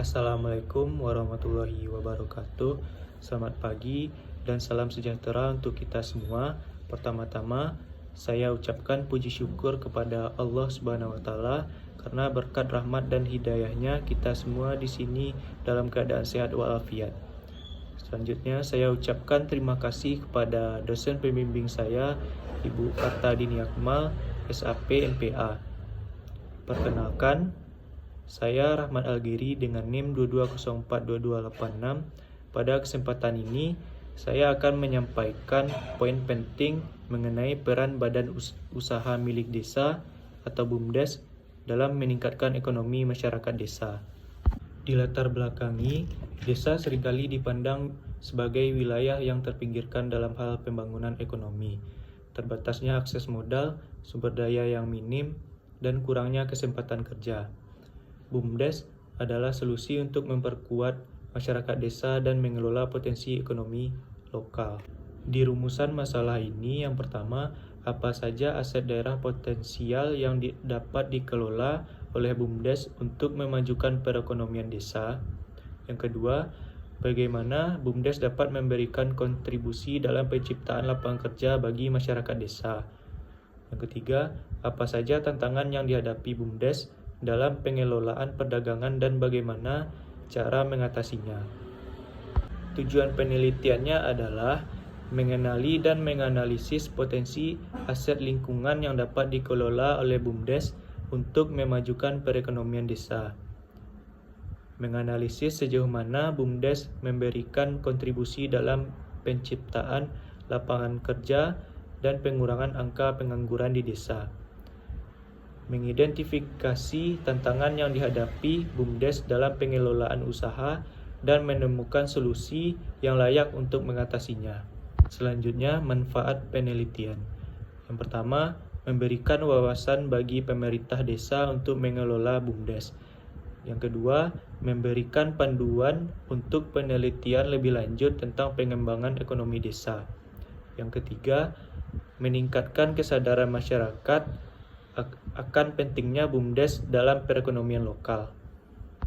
Assalamualaikum warahmatullahi wabarakatuh. Selamat pagi dan salam sejahtera untuk kita semua. Pertama-tama, saya ucapkan puji syukur kepada Allah Subhanahu wa taala karena berkat rahmat dan hidayahnya kita semua di sini dalam keadaan sehat walafiat. Selanjutnya, saya ucapkan terima kasih kepada dosen pembimbing saya, Ibu Kartadini Akmal, SAP NPA. Perkenalkan, saya Rahmat Algiri dengan NIM 22042286. Pada kesempatan ini, saya akan menyampaikan poin penting mengenai peran badan usaha milik desa atau BUMDes dalam meningkatkan ekonomi masyarakat desa. Dilatar belakangi, desa seringkali dipandang sebagai wilayah yang terpinggirkan dalam hal pembangunan ekonomi. Terbatasnya akses modal, sumber daya yang minim, dan kurangnya kesempatan kerja. BUMDes adalah solusi untuk memperkuat masyarakat desa dan mengelola potensi ekonomi lokal. Di rumusan masalah ini, yang pertama, apa saja aset daerah potensial yang dapat dikelola oleh BUMDes untuk memajukan perekonomian desa. Yang kedua, bagaimana BUMDes dapat memberikan kontribusi dalam penciptaan lapangan kerja bagi masyarakat desa. Yang ketiga, apa saja tantangan yang dihadapi BUMDes dalam pengelolaan perdagangan dan bagaimana cara mengatasinya. Tujuan penelitiannya adalah mengenali dan menganalisis potensi aset lingkungan yang dapat dikelola oleh BUMDes untuk memajukan perekonomian desa. Menganalisis sejauh mana BUMDes memberikan kontribusi dalam penciptaan lapangan kerja dan pengurangan angka pengangguran di desa. Mengidentifikasi tantangan yang dihadapi BUMDes dalam pengelolaan usaha dan menemukan solusi yang layak untuk mengatasinya. Selanjutnya, manfaat penelitian. Yang pertama, memberikan wawasan bagi pemerintah desa untuk mengelola BUMDes. Yang kedua, memberikan panduan untuk penelitian lebih lanjut tentang pengembangan ekonomi desa. Yang ketiga, meningkatkan kesadaran masyarakat akan pentingnya BUMDes dalam perekonomian lokal.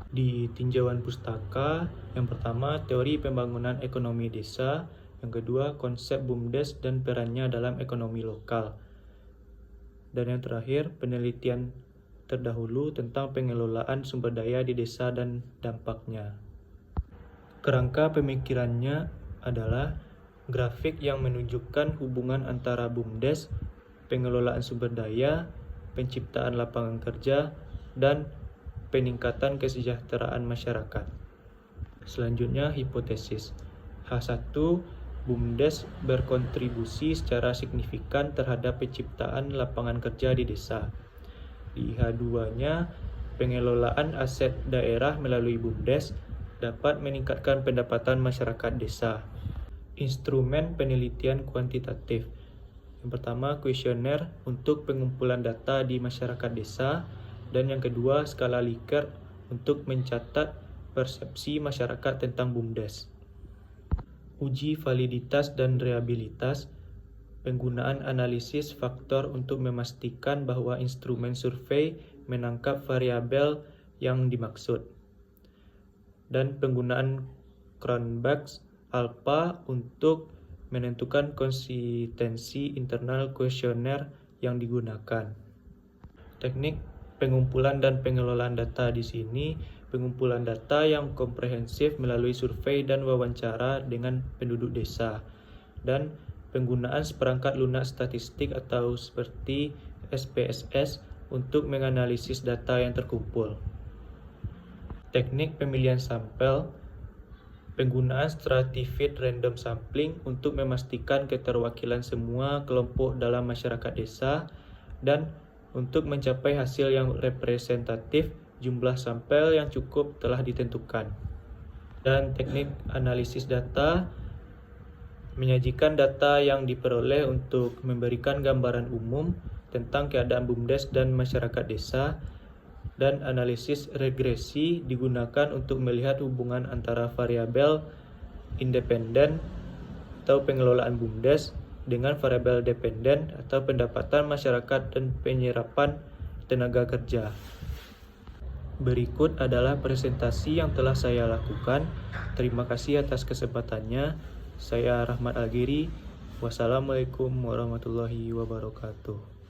Di tinjauan pustaka, yang pertama, teori pembangunan ekonomi desa. Yang kedua, konsep BUMDes dan perannya dalam ekonomi lokal. Dan yang terakhir, penelitian terdahulu tentang pengelolaan sumber daya di desa dan dampaknya. Kerangka pemikirannya adalah grafik yang menunjukkan hubungan antara BUMDes, pengelolaan sumber daya, penciptaan lapangan kerja, dan peningkatan kesejahteraan masyarakat. Selanjutnya, hipotesis. H1, BUMDes berkontribusi secara signifikan terhadap penciptaan lapangan kerja di desa. Di H2-nya, pengelolaan aset daerah melalui BUMDes dapat meningkatkan pendapatan masyarakat desa. Instrumen penelitian kuantitatif. Yang pertama, kuesioner untuk pengumpulan data di masyarakat desa, dan yang kedua, skala Likert untuk mencatat persepsi masyarakat tentang BUMDes. Uji validitas dan reliabilitas. Penggunaan analisis faktor untuk memastikan bahwa instrumen survei menangkap variabel yang dimaksud. Dan penggunaan Cronbach's alpha untuk menentukan konsistensi internal kuesioner yang digunakan. Teknik pengumpulan dan pengelolaan data di sini, pengumpulan data yang komprehensif melalui survei dan wawancara dengan penduduk desa, dan penggunaan seperangkat lunak statistik atau seperti SPSS untuk menganalisis data yang terkumpul. Teknik pemilihan sampel. Penggunaan stratified random sampling untuk memastikan keterwakilan semua kelompok dalam masyarakat desa, dan untuk mencapai hasil yang representatif, jumlah sampel yang cukup telah ditentukan. Dan teknik analisis data, menyajikan data yang diperoleh untuk memberikan gambaran umum tentang keadaan BUMDes dan masyarakat desa, dan analisis regresi digunakan untuk melihat hubungan antara variabel independen atau pengelolaan BUMDes dengan variabel dependen atau pendapatan masyarakat dan penyerapan tenaga kerja. Berikut adalah presentasi yang telah saya lakukan. Terima kasih atas kesempatannya. Saya Rahmat Algiri. Wassalamualaikum warahmatullahi wabarakatuh.